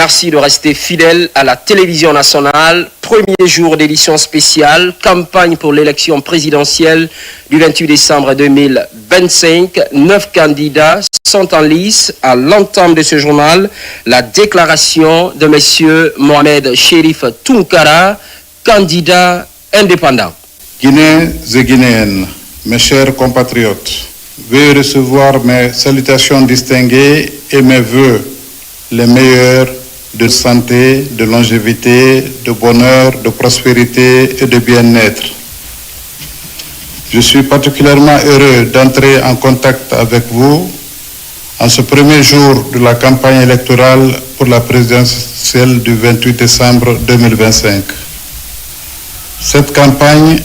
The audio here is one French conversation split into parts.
Merci de rester fidèle à la télévision nationale. Premier jour d'édition spéciale, campagne pour l'élection présidentielle du 28 décembre 2025. 9 candidats sont en lice. À l'entame de ce journal, la déclaration de M. Mohamed Cherif Tounkara, candidat indépendant. Guinéens et Guinéennes, mes chers compatriotes, veuillez recevoir mes salutations distinguées et mes vœux les meilleurs de santé, de longévité, de bonheur, de prospérité et de bien-être. Je suis particulièrement heureux d'entrer en contact avec vous en ce premier jour de la campagne électorale pour la présidentielle du 28 décembre 2025. Cette campagne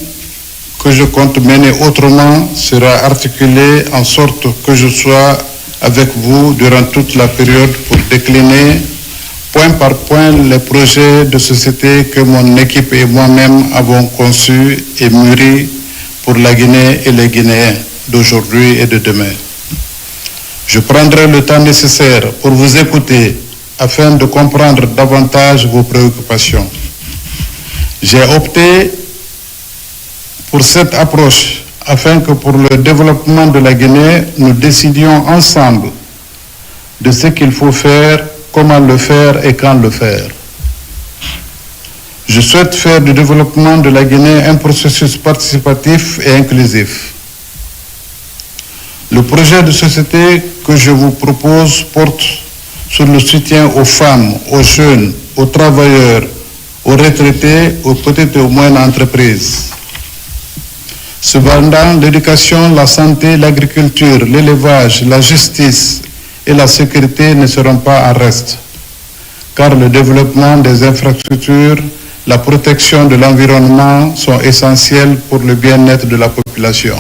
que je compte mener autrement sera articulée en sorte que je sois avec vous durant toute la période pour décliner point par point les projets de société que mon équipe et moi-même avons conçus et mûris pour la Guinée et les Guinéens d'aujourd'hui et de demain. Je prendrai le temps nécessaire pour vous écouter afin de comprendre davantage vos préoccupations. J'ai opté pour cette approche afin que pour le développement de la Guinée, nous décidions ensemble de ce qu'il faut faire, comment le faire et quand le faire. Je souhaite faire du développement de la Guinée un processus participatif et inclusif. Le projet de société que je vous propose porte sur le soutien aux femmes, aux jeunes, aux travailleurs, aux retraités, aux petites et aux moyennes entreprises. Cependant, l'éducation, la santé, l'agriculture, l'élevage, la justice et la sécurité ne seront pas en reste, car le développement des infrastructures, la protection de l'environnement sont essentiels pour le bien-être de la population.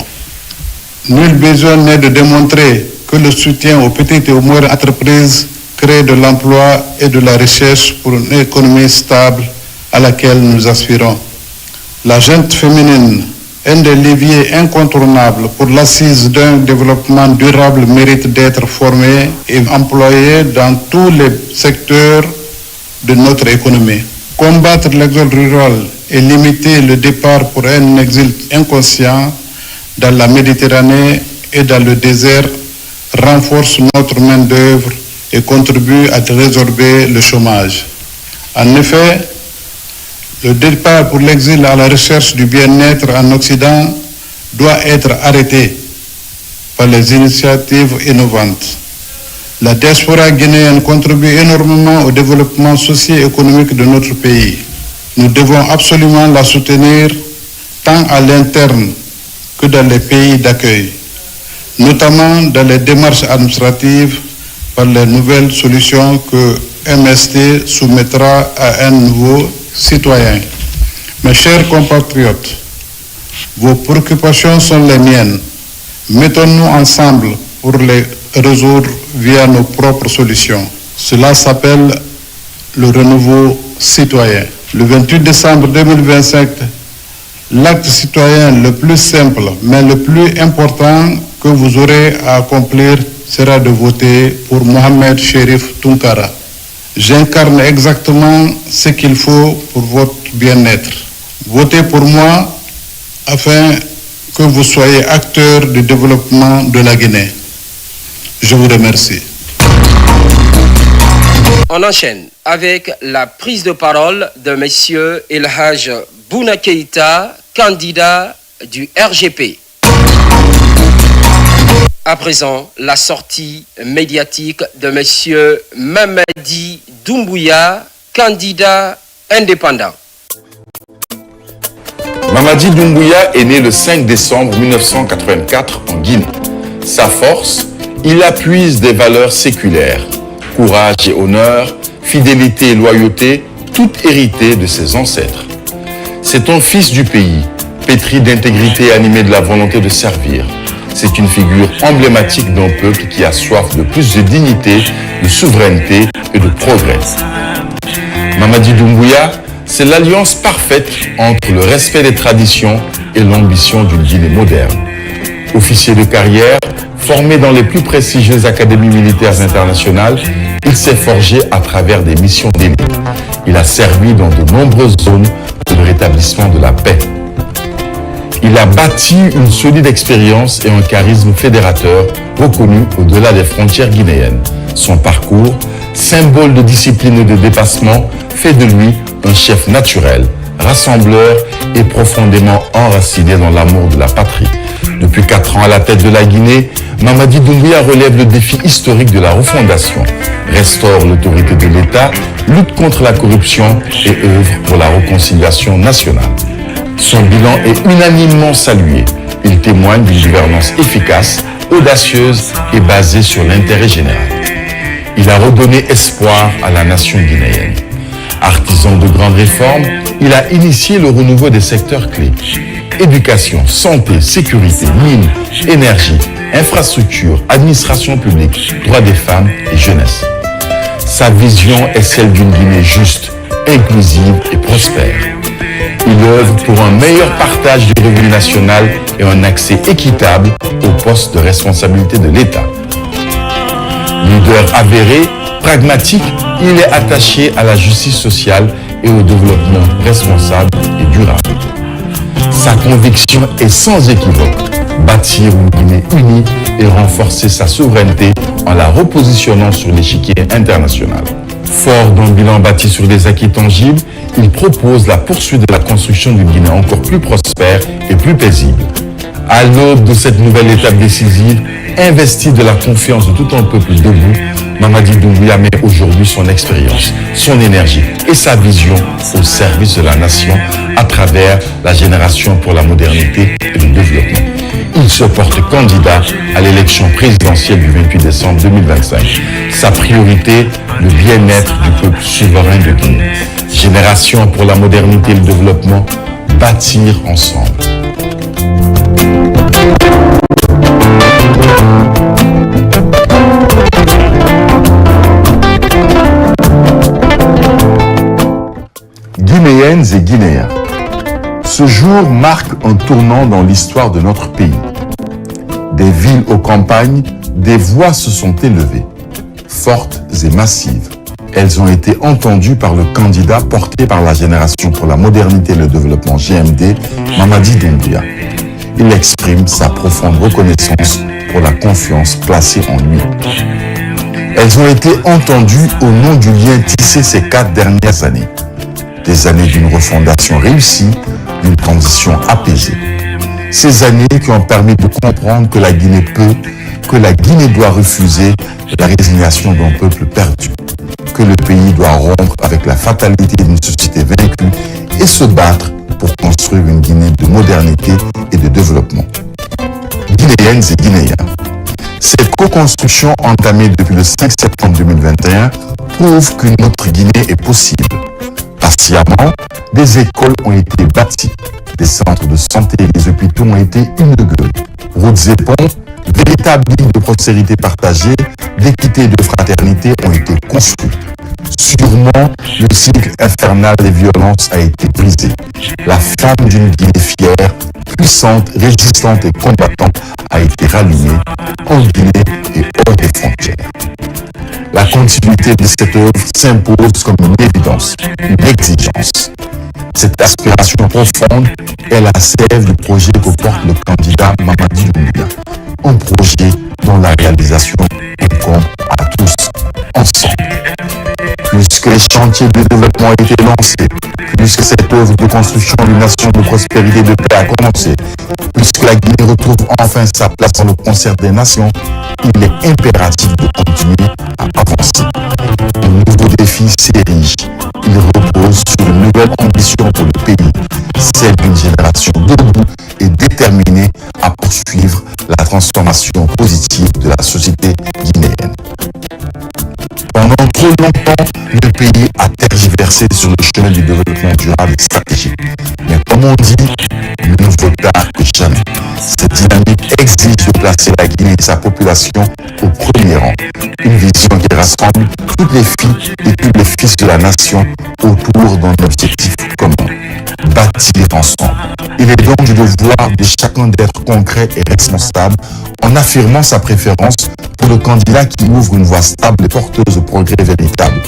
Nul besoin n'est de démontrer que le soutien aux petites et aux moyennes entreprises crée de l'emploi et de la recherche pour une économie stable à laquelle nous aspirons. La gente féminine, un des leviers incontournables pour l'assise d'un développement durable, mérite d'être formé et employé dans tous les secteurs de notre économie. Combattre l'exode rural et limiter le départ pour un exil inconscient dans la Méditerranée et dans le désert renforce notre main-d'œuvre et contribue à résorber le chômage. En effet, le départ pour l'exil à la recherche du bien-être en Occident doit être arrêté par les initiatives innovantes. La diaspora guinéenne contribue énormément au développement socio-économique de notre pays. Nous devons absolument la soutenir tant à l'interne que dans les pays d'accueil, notamment dans les démarches administratives par les nouvelles solutions que MST soumettra à un nouveau citoyen. Mes chers compatriotes, vos préoccupations sont les miennes. Mettons-nous ensemble pour les résoudre via nos propres solutions. Cela s'appelle le renouveau citoyen. Le 28 décembre 2025, l'acte citoyen le plus simple, mais le plus important que vous aurez à accomplir sera de voter pour Mohamed Cherif Tounkara. J'incarne exactement ce qu'il faut pour votre bien-être. Votez pour moi afin que vous soyez acteur du développement de la Guinée. Je vous remercie. On enchaîne avec la prise de parole de M. El Hadj Bouna Keïta, candidat du RGP. À présent, la sortie médiatique de M. Mamadi Doumbouya, candidat indépendant. Mamadi Doumbouya est né le 5 décembre 1984 en Guinée. Sa force, il appuie des valeurs séculaires, courage et honneur, fidélité et loyauté, tout hérité de ses ancêtres. C'est un fils du pays, pétri d'intégrité et animé de la volonté de servir. C'est une figure emblématique d'un peuple qui a soif de plus de dignité, de souveraineté et de progrès. Mamadi Doumbouya, c'est l'alliance parfaite entre le respect des traditions et l'ambition d'une Guinée moderne. Officier de carrière, Formé dans les plus prestigieuses académies militaires internationales, il s'est forgé à travers des missions d'élite. Il a servi dans de nombreuses zones pour le rétablissement de la paix. Il a bâti une solide expérience et un charisme fédérateur reconnu au-delà des frontières guinéennes. Son parcours, symbole de discipline et de dépassement, fait de lui un chef naturel, rassembleur et profondément enraciné dans l'amour de la patrie. Depuis 4 ans à la tête de la Guinée, Mamadi Doumbouya relève le défi historique de la refondation, restaure l'autorité de l'État, lutte contre la corruption et œuvre pour la réconciliation nationale. Son bilan est unanimement salué. Il témoigne d'une gouvernance efficace, audacieuse et basée sur l'intérêt général. Il a redonné espoir à la nation guinéenne. Artisan de grandes réformes, il a initié le renouveau des secteurs clés. Éducation, santé, sécurité, mines, énergie, infrastructure, administration publique, droits des femmes et jeunesse. Sa vision est celle d'une Guinée juste, inclusive et prospère. Il œuvre pour un meilleur partage du revenu national et un accès équitable aux postes de responsabilité de l'État. Leader avéré, pragmatique, il est attaché à la justice sociale et au développement responsable et durable. Sa conviction est sans équivoque, bâtir une Guinée unie et renforcer sa souveraineté en la repositionnant sur l'échiquier international. Fort d'un bilan bâti sur des acquis tangibles, il propose la poursuite de la construction d'une Guinée encore plus prospère et plus paisible. À l'aube de cette nouvelle étape décisive, investi de la confiance de tout un peuple debout, Mamadi Doumbouya met aujourd'hui son expérience, son énergie et sa vision au service de la nation à travers la génération pour la modernité et le développement. Il se porte candidat à l'élection présidentielle du 28 décembre 2025. Sa priorité, le bien-être du peuple souverain de Guinée. Génération pour la modernité et le développement, bâtir ensemble. Guinéennes et Guinéens, ce jour marque un tournant dans l'histoire de notre pays. Des villes aux campagnes, des voix se sont élevées, fortes et massives. Elles ont été entendues par le candidat porté par la Génération pour la modernité et le développement GMD, Mamadi Doumbouya. Il exprime sa profonde reconnaissance pour la confiance placée en lui. Elles ont été entendues au nom du lien tissé ces 4 dernières années. Des années d'une refondation réussie, d'une transition apaisée. Ces années qui ont permis de comprendre que la Guinée peut, que la Guinée doit refuser la résignation d'un peuple perdu, que le pays doit rompre avec la fatalité d'une société vaincue et se battre pour construire une Guinée de modernité et de développement. Guinéennes et Guinéens, cette co-construction entamée depuis le 5 septembre 2021 prouve qu'une autre Guinée est possible. Patiemment, des écoles ont été bâties, des centres de santé et des hôpitaux ont été inaugurés. Routes et ponts, véritables lignes de prospérité partagée, d'équité et de fraternité ont été construits. Sûrement, le cycle infernal des violences a été brisé. La flamme d'une Guinée fière, puissante, résistante et combattante a été rallumée en Guinée et hors des frontières. La continuité de cette œuvre s'impose comme une évidence, une exigence. Cette aspiration profonde est la sève du projet que porte le candidat Mamadi Doumbouya. Un projet dont la réalisation incombe à tous, ensemble. Plus que les chantiers de développement ont été lancés, plus que cette œuvre de construction d'une nation de prospérité et de paix a commencé, plus que la Guinée retrouve enfin sa place dans le concert des nations, il est impératif de continuer à avancer. Un nouveau défi s'érige. Il repose sur une nouvelle ambition pour le pays, celle d'une génération debout et déterminée à poursuivre la transformation positive de la société guinéenne. Pendant trop longtemps, le pays a tergiversé sur le chemin du développement durable et stratégique. Mais comme on dit, mieux vaut tard que jamais. Cette dynamique exige de placer la Guinée et sa population au premier rang. Une vision qui rassemble toutes les filles et tous les fils de la nation autour d'un objectif commun. bâtir ensemble. Il est donc du devoir de chacun d'être concret et responsable en affirmant sa préférence pour le candidat qui ouvre une voie stable et porteuse de progrès véritable,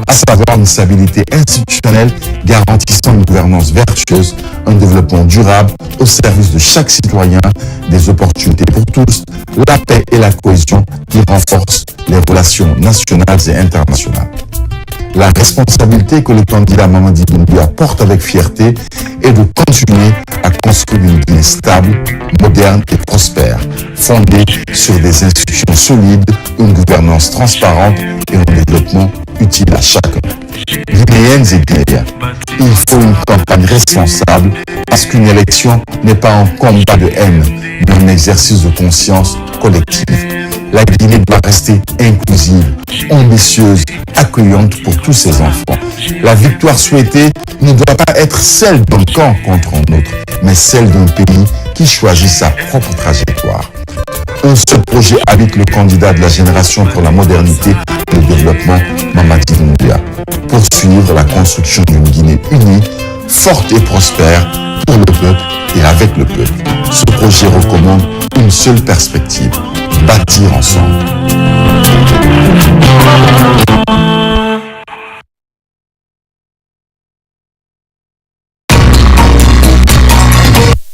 à savoir une stabilité institutionnelle garantissant une gouvernance vertueuse, un développement durable au service de chaque citoyen, des opportunités pour tous, la paix et la cohésion qui renforcent les relations nationales et internationales. La responsabilité que le candidat Mamadi Doumbouya porte avec fierté est de continuer à construire une Guinée stable, moderne et prospère, fondée sur des institutions solides, une gouvernance transparente et un développement utile à chacun. Guinéennes et Guinéens, il faut une campagne responsable parce qu'une élection n'est pas un combat de haine, mais un exercice de conscience collective. La Guinée doit rester inclusive, ambitieuse, accueillante pour tous ses enfants. La victoire souhaitée ne doit pas être celle d'un camp contre un autre, mais celle d'un pays qui choisit sa propre trajectoire. Un seul projet habite le candidat de la génération pour la modernité et le développement, Mamadi Doumbouya. Poursuivre la construction d'une Guinée unie, forte et prospère pour le peuple et avec le peuple. Ce projet recommande une seule perspective, bâtir ensemble.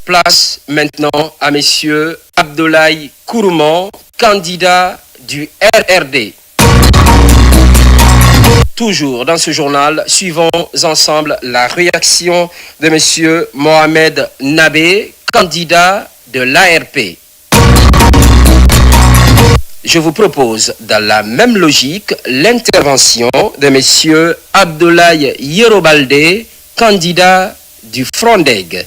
Place maintenant à Monsieur Abdoulaye Kourouman, candidat du RRD. Toujours dans ce journal, suivons ensemble la réaction de Monsieur Mohamed Nabé, candidat de l'ARP. Je vous propose, dans la même logique, l'intervention de Monsieur Abdoulaye Yerobalde, candidat du Frondeg.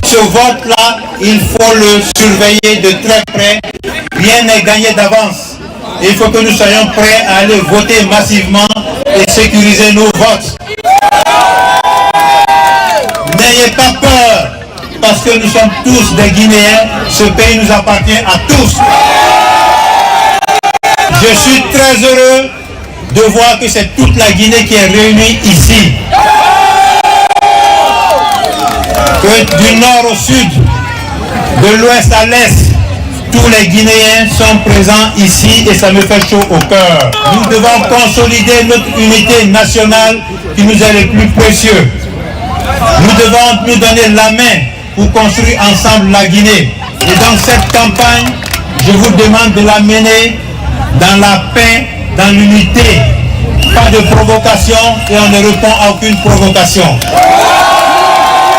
Ce vote-là, il faut le surveiller de très près. Rien n'est gagné d'avance. Il faut que nous soyons prêts à aller voter massivement et sécuriser nos votes. N'ayez pas peur, parce que nous sommes tous des Guinéens. Ce pays nous appartient à tous. Je suis très heureux de voir que c'est toute la Guinée qui est réunie ici. Que du nord au sud, de l'ouest à l'est, tous les Guinéens sont présents ici et ça me fait chaud au cœur. Nous devons consolider notre unité nationale qui nous est le plus précieux. Nous devons nous donner la main pour construire ensemble la Guinée. Et dans cette campagne, je vous demande de la mener dans la paix, dans l'unité. Pas de provocation et on ne répond à aucune provocation.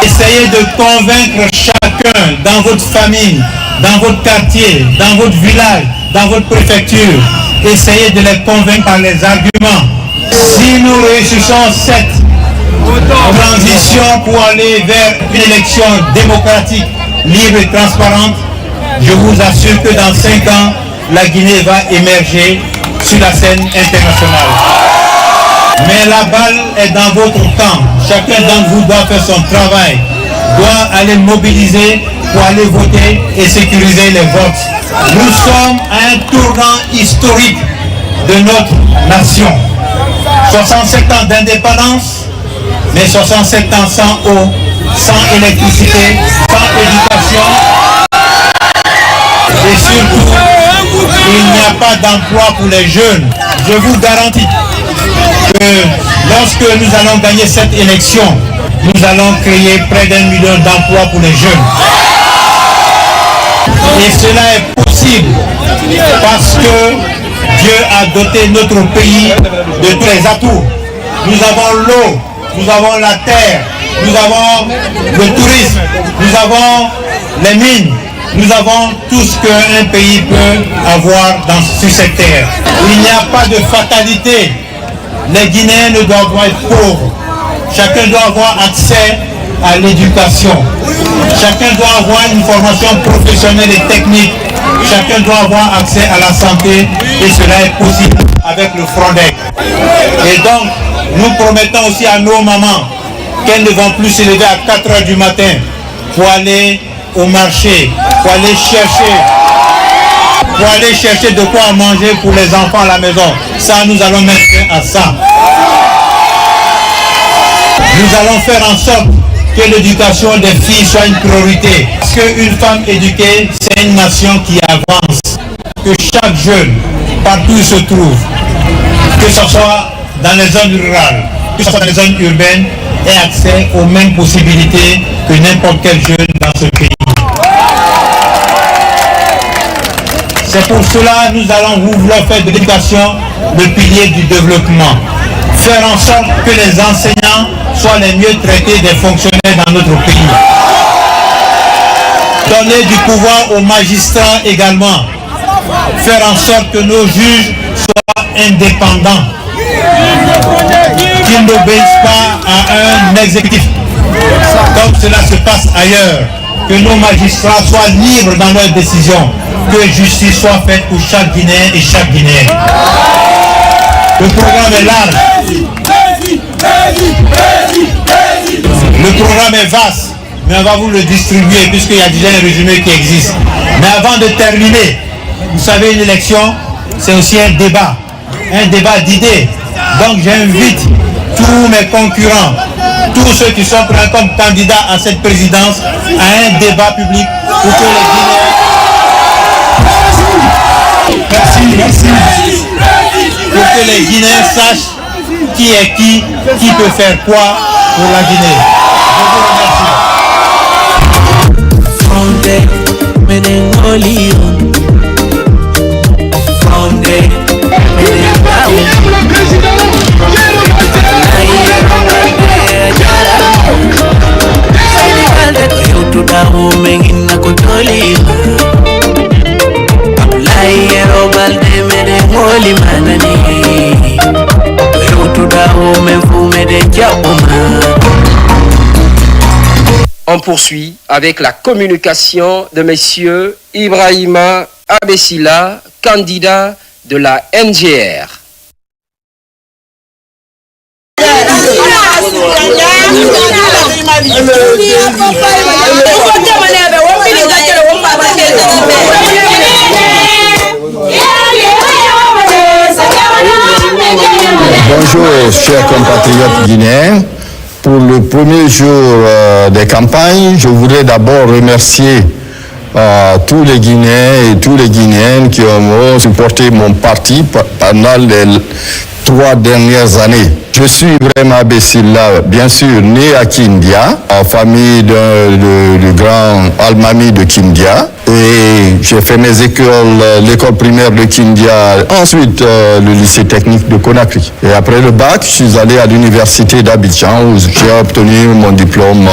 Essayez de convaincre chacun dans votre famille, dans votre quartier, dans votre village, dans votre préfecture. Essayez de les convaincre par les arguments. Si nous réussissons cette transition pour aller vers une élection démocratique, libre et transparente, je vous assure que dans 5 ans, la Guinée va émerger sur la scène internationale. Mais la balle est dans votre camp. Chacun d'entre vous doit faire son travail, doit aller mobiliser pour aller voter et sécuriser les votes. Nous sommes à un tournant historique de notre nation. 67 ans d'indépendance, mais 67 ans sans eau, sans électricité, sans éducation. Et surtout, il n'y a pas d'emploi pour les jeunes. Je vous garantis que lorsque nous allons gagner cette élection, nous allons créer près d'1 million d'emplois pour les jeunes. Et cela est possible parce que Dieu a doté notre pays de tous les atouts. Nous avons l'eau, nous avons la terre, nous avons le tourisme, nous avons les mines. Nous avons tout ce qu'un pays peut avoir sur cette terre. Il n'y a pas de fatalité. Les Guinéens ne doivent pas être pauvres. Chacun doit avoir accès à l'éducation. Chacun doit avoir une formation professionnelle et technique. Chacun doit avoir accès à la santé et cela est possible avec le Frondec. Et donc, nous promettons aussi à nos mamans qu'elles ne vont plus se lever à 4 h du matin pour aller au marché, pour aller chercher de quoi manger pour les enfants à la maison. Ça, nous allons mettre à ça. Nous allons faire en sorte que l'éducation des filles soit une priorité. Parce qu'une femme éduquée, c'est une nation qui avance. Que chaque jeune, partout où il se trouve, que ce soit dans les zones rurales, que ce soit dans les zones urbaines, ait accès aux mêmes possibilités que n'importe quel jeune dans ce pays. C'est pour cela que nous allons vouloir faire de l'éducation le pilier du développement. Faire en sorte que les enseignants soient les mieux traités des fonctionnaires dans notre pays. Donner du pouvoir aux magistrats également. Faire en sorte que nos juges soient indépendants. Qu'ils n'obéissent pas à un exécutif. Comme cela se passe ailleurs. Que nos magistrats soient libres dans leurs décisions. Que justice soit faite pour chaque Guinéen et chaque Guinéenne. Le programme est large. Le programme est vaste, mais on va vous le distribuer puisqu'il y a déjà un résumé qui existe. Mais avant de terminer, vous savez, une élection, c'est aussi un débat d'idées. Donc j'invite tous mes concurrents, tous ceux qui sont prêts comme candidats à cette présidence, à un débat public pour que les Guinéens... Pour que les Guinéens sachent qui est qui peut faire quoi pour la Guinée. On poursuit avec la communication de M. Ibrahima Abessila, candidat de la NGR. Bonjour chers compatriotes guinéens. Pour le premier jour des campagnes, je voudrais d'abord remercier tous les Guinéens et toutes les Guinéennes qui ont supporté mon parti pendant les 3 dernières années. Je suis Ibrahima Abessila, bien sûr, né à Kindia, en famille du grand Almami de Kindia. Et j'ai fait mes écoles, l'école primaire de Kindia, ensuite le lycée technique de Conakry. Et après le bac, je suis allé à l'université d'Abidjan où j'ai obtenu mon diplôme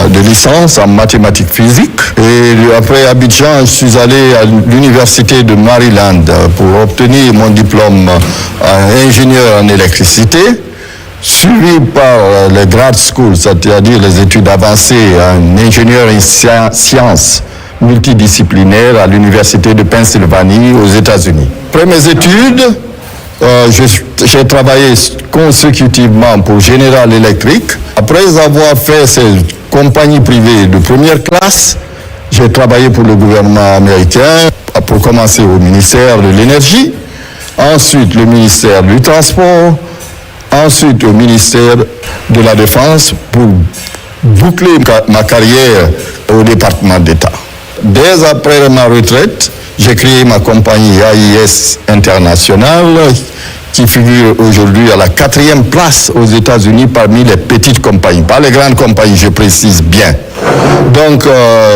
de licence en mathématiques physiques. Et après Abidjan, je suis allé à l'université de Maryland pour obtenir mon diplôme ingénieur en électricité, suivi par les grad schools, c'est-à-dire les études avancées en ingénieur en sciences multidisciplinaire à l'Université de Pennsylvanie aux États-Unis. Après mes études, j'ai travaillé consécutivement pour General Electric. Après avoir fait ces compagnies privées de première classe, j'ai travaillé pour le gouvernement américain, pour commencer au ministère de l'Énergie, ensuite le ministère du Transport, ensuite au ministère de la Défense pour boucler ma carrière au département d'État. Dès après ma retraite, j'ai créé ma compagnie AIS International qui figure aujourd'hui à la 4e place aux États-Unis parmi les petites compagnies, pas les grandes compagnies, je précise bien. Donc,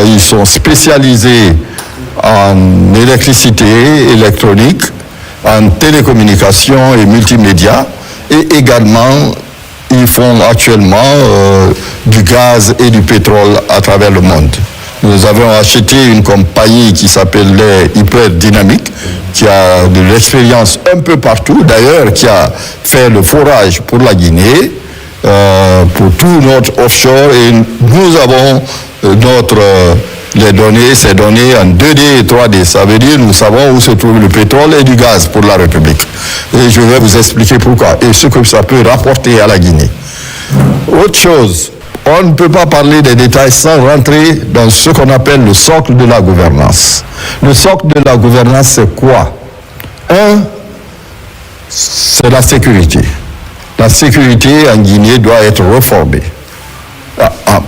ils sont spécialisés en électricité, électronique, en télécommunications et multimédia, et également, ils font actuellement du gaz et du pétrole à travers le monde. Nous avons acheté une compagnie qui s'appelait Hyper Dynamic, qui a de l'expérience un peu partout, d'ailleurs, qui a fait le forage pour la Guinée, pour tout notre offshore, et nous avons les données, ces données en 2D et 3D. Ça veut dire nous savons où se trouve le pétrole et du gaz pour la République. Et je vais vous expliquer pourquoi et ce que ça peut rapporter à la Guinée. Autre chose, on ne peut pas parler des détails sans rentrer dans ce qu'on appelle le socle de la gouvernance. Le socle de la gouvernance, c'est quoi? C'est la sécurité. La sécurité en Guinée doit être réformée,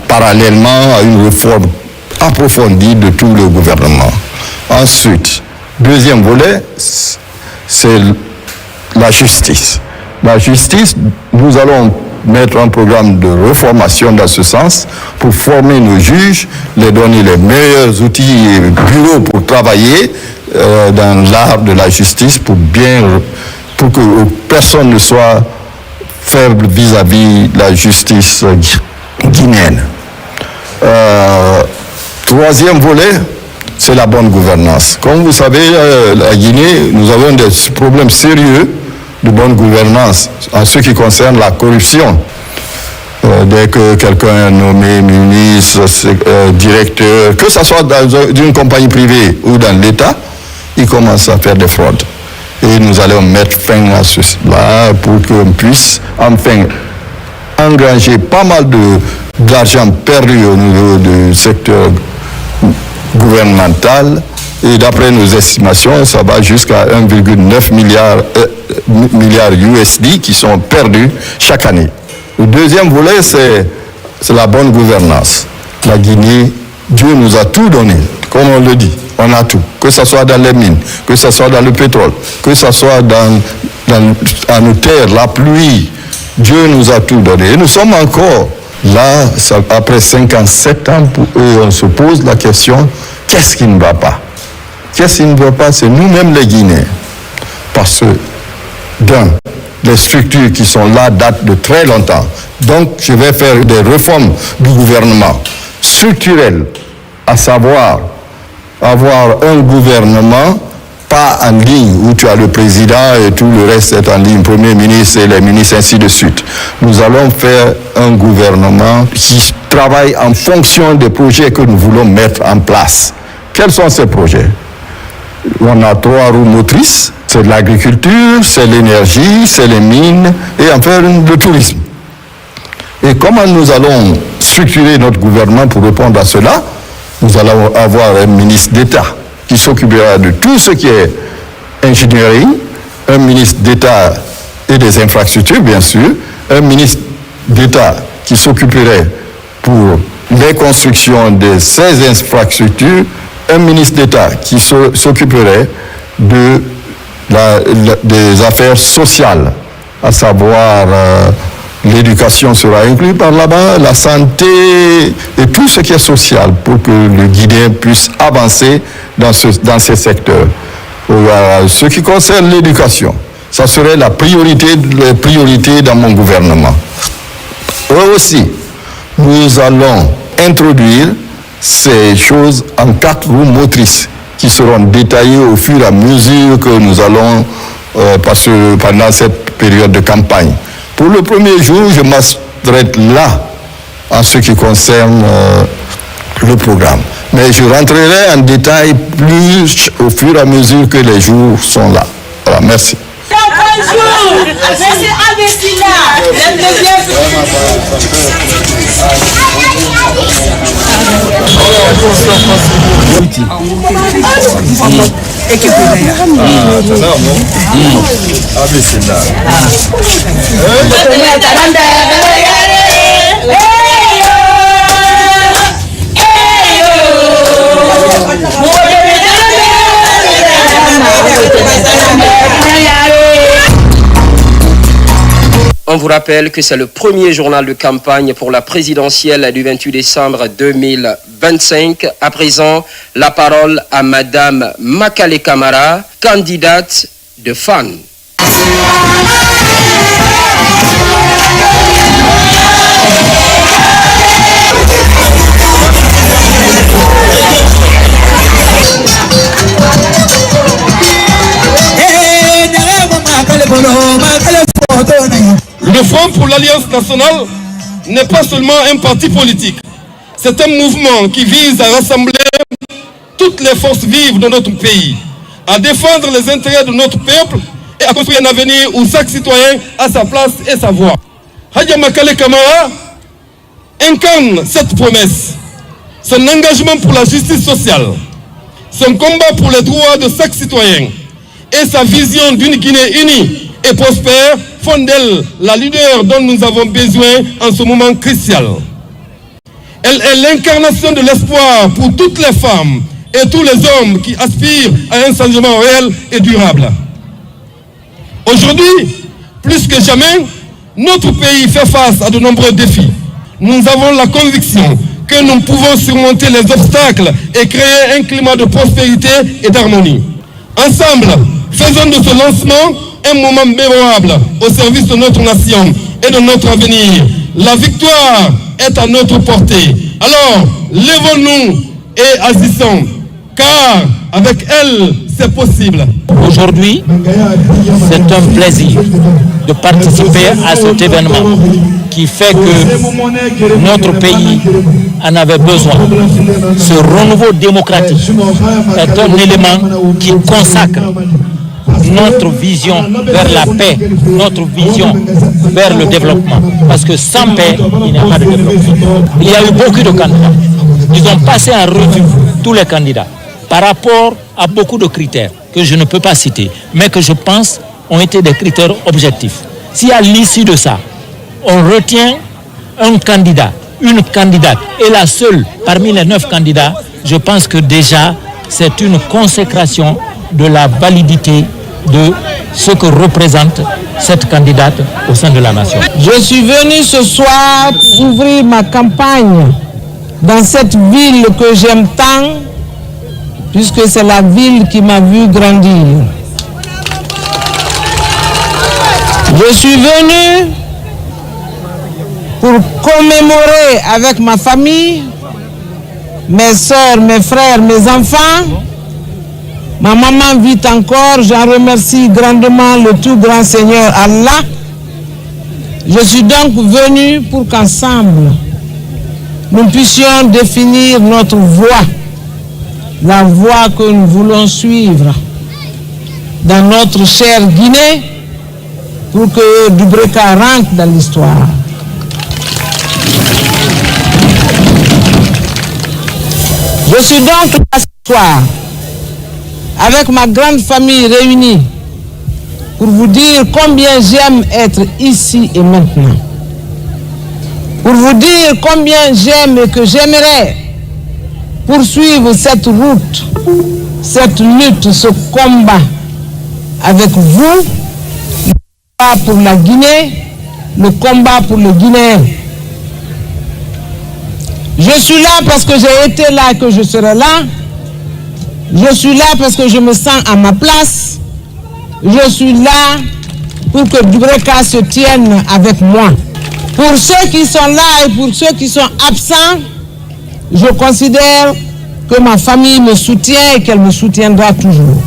parallèlement à une réforme approfondie de tout le gouvernement. Ensuite, deuxième volet, c'est la justice. La justice, nous allons mettre un programme de reformation dans ce sens pour former nos juges, les donner les meilleurs outils et bureaux pour travailler dans l'art de la justice pour que personne ne soit faible vis-à-vis de la justice guinéenne. Troisième volet, c'est la bonne gouvernance. Comme vous savez, la Guinée, nous avons des problèmes sérieux de bonne gouvernance en ce qui concerne la corruption. Dès que quelqu'un est nommé ministre, directeur, que ce soit dans une compagnie privée ou dans l'État, il commence à faire des fraudes. Et nous allons mettre fin à cela pour qu'on puisse enfin engranger pas mal d'argent perdu au niveau du secteur gouvernemental. Et d'après nos estimations, ça va jusqu'à 1,9 milliard USD qui sont perdus chaque année. Le deuxième volet, c'est la bonne gouvernance. La Guinée, Dieu nous a tout donné, comme on le dit. On a tout, que ce soit dans les mines, que ce soit dans le pétrole, que ce soit dans nos terres, la pluie. Dieu nous a tout donné. Et nous sommes encore là, après 57 ans, on se pose la question, qu'est-ce qui ne va pas? Qu'est-ce qui ne va pas? C'est nous-mêmes les Guinéens. Parce que, les structures qui sont là datent de très longtemps. Donc, je vais faire des réformes du gouvernement structurelles, à savoir avoir un gouvernement pas en ligne où tu as le président et tout le reste est en ligne, premier ministre et les ministres, ainsi de suite. Nous allons faire un gouvernement qui travaille en fonction des projets que nous voulons mettre en place. Quels sont ces projets? On a 3 roues motrices, c'est de l'agriculture, c'est l'énergie, c'est les mines et enfin le tourisme. Et comment nous allons structurer notre gouvernement pour répondre à cela? Nous allons avoir un ministre d'État qui s'occupera de tout ce qui est ingénierie, un ministre d'État et des infrastructures, bien sûr, un ministre d'État qui s'occuperait pour les constructions de ces infrastructures, un ministre d'État qui s'occuperait des affaires sociales, à savoir l'éducation sera inclue par là-bas, la santé et tout ce qui est social pour que le Guinéen puisse avancer dans ces secteurs. Ce qui concerne l'éducation, ça serait la priorité dans mon gouvernement. Aussi, nous allons introduire ces choses en 4 roues motrices qui seront détaillées au fur et à mesure que nous allons passer pendant cette période de campagne. Pour le premier jour, je m'arrête là en ce qui concerne le programme. Mais je rentrerai en détail plus au fur et à mesure que les jours sont là. Voilà, merci. Bonjour, monsieur Abessina, On vous rappelle que c'est le premier journal de campagne pour la présidentielle du 28 décembre 2025. À présent, la parole à Madame Makale Camara, candidate de FAN. Le Front pour l'Alliance nationale n'est pas seulement un parti politique. C'est un mouvement qui vise à rassembler toutes les forces vives de notre pays, à défendre les intérêts de notre peuple et à construire un avenir où chaque citoyen a sa place et sa voix. Hadja Makale Camara incarne cette promesse, son engagement pour la justice sociale, son combat pour les droits de chaque citoyen et sa vision d'une Guinée unie et prospère font d'elle la leader dont nous avons besoin en ce moment crucial. Elle est l'incarnation de l'espoir pour toutes les femmes et tous les hommes qui aspirent à un changement réel et durable. Aujourd'hui, plus que jamais, notre pays fait face à de nombreux défis. Nous avons la conviction que nous pouvons surmonter les obstacles et créer un climat de prospérité et d'harmonie. Ensemble, faisons de ce lancement un moment mémorable au service de notre nation et de notre avenir. La victoire est à notre portée. Alors, lèvons-nous et agissons, car avec elle, c'est possible. Aujourd'hui, c'est un plaisir de participer à cet événement qui fait que notre pays en avait besoin. Ce renouveau démocratique est un élément qui consacre notre vision vers la paix, notre vision vers le développement. Parce que sans paix, il n'y a pas de développement. Il y a eu beaucoup de candidats. Ils ont passé en revue tous les candidats par rapport à beaucoup de critères que je ne peux pas citer, mais que je pense ont été des critères objectifs. Si à l'issue de ça, on retient un candidat, une candidate, et la seule parmi les 9 candidats, je pense que déjà c'est une consécration de la validité de ce que représente cette candidate au sein de la nation. Je suis venu ce soir pour ouvrir ma campagne dans cette ville que j'aime tant, puisque c'est la ville qui m'a vu grandir. Je suis venu pour commémorer avec ma famille, mes soeurs, mes frères, mes enfants. Ma maman vit encore, j'en remercie grandement le tout grand Seigneur Allah. Je suis donc venu pour qu'ensemble, nous puissions définir notre voie, la voie que nous voulons suivre dans notre chère Guinée, pour que Dubreka rentre dans l'histoire. Je suis donc là ce soir avec ma grande famille réunie pour vous dire combien j'aime être ici et maintenant. Pour vous dire combien j'aime et que j'aimerais poursuivre cette route, cette lutte, ce combat avec vous, le combat pour la Guinée, le combat pour le Guinéen. Je suis là parce que j'ai été là et que je serai là. Je suis là parce que je me sens à ma place. Je suis là pour que Dubreka se tienne avec moi. Pour ceux qui sont là et pour ceux qui sont absents, je considère que ma famille me soutient et qu'elle me soutiendra toujours.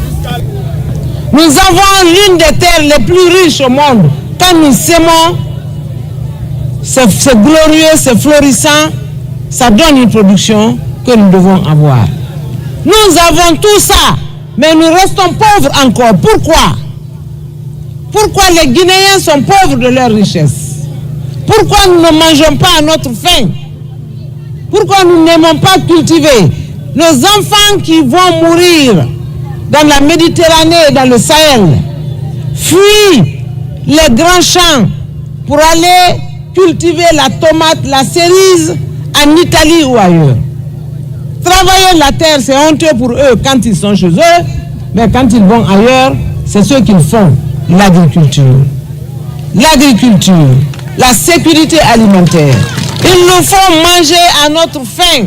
Nous avons l'une des terres les plus riches au monde. Quand nous sémons, c'est glorieux, c'est florissant, ça donne une production que nous devons avoir. Nous avons tout ça, mais nous restons pauvres encore. Pourquoi? Pourquoi les Guinéens sont pauvres de leur richesse? Pourquoi nous ne mangeons pas à notre faim? Pourquoi nous n'aimons pas cultiver? Nos enfants qui vont mourir dans la Méditerranée et dans le Sahel fuient les grands champs pour aller cultiver la tomate, la cerise en Italie ou ailleurs. Travailler la terre, c'est honteux pour eux quand ils sont chez eux, mais quand ils vont ailleurs, c'est ce qu'ils font, l'agriculture. L'agriculture, la sécurité alimentaire. Il nous faut manger à notre faim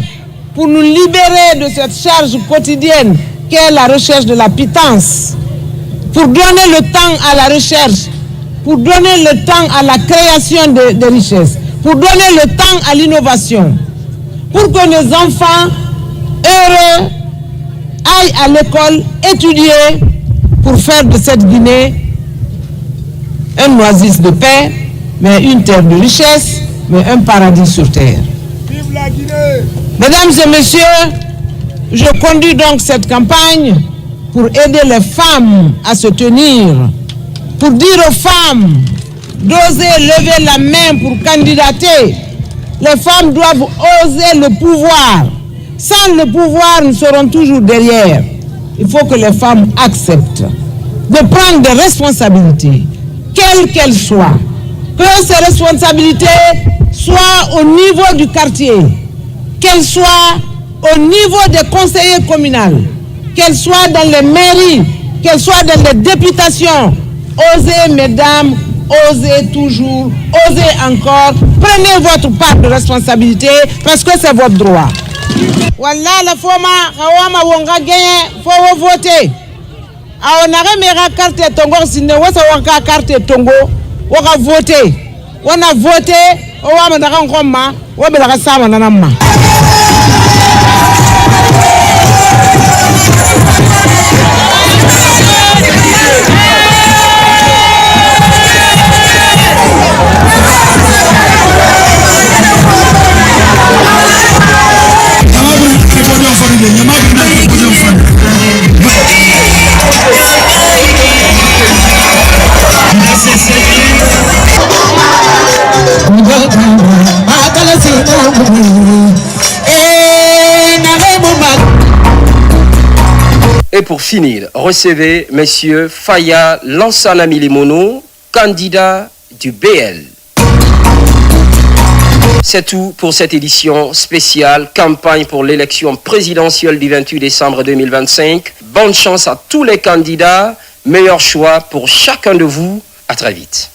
pour nous libérer de cette charge quotidienne qu'est la recherche de la pitance, pour donner le temps à la recherche, pour donner le temps à la création de richesses, pour donner le temps à l'innovation, pour que nos enfants heureux aillent à l'école étudier pour faire de cette Guinée un oasis de paix, mais une terre de richesse, mais un paradis sur terre. Vive la Guinée! Mesdames et messieurs, je conduis donc cette campagne pour aider les femmes à se tenir, pour dire aux femmes d'oser lever la main pour candidater. Les femmes doivent oser le pouvoir. Sans le pouvoir, nous serons toujours derrière. Il faut que les femmes acceptent de prendre des responsabilités, quelles qu'elles soient. Que ces responsabilités soient au niveau du quartier, qu'elles soient au niveau des conseillers communaux, qu'elles soient dans les mairies, qu'elles soient dans les députations. Osez, mesdames, osez toujours, osez encore. Prenez votre part de responsabilité parce que c'est votre droit. Voilà la forme, Kawama Wonga gagne, faut voter. A on a mera carte Tongo, si ne wasa wanka carte Tongo, on a voté. On a voté, on va me rendre compte, on va me la rassemble dans la main. Et pour finir, recevez Monsieur Faya Lansana Milimono, candidat du BL. C'est tout pour cette édition spéciale campagne pour l'élection présidentielle du 28 décembre 2025. Bonne chance à tous les candidats, meilleur choix pour chacun de vous. À très vite.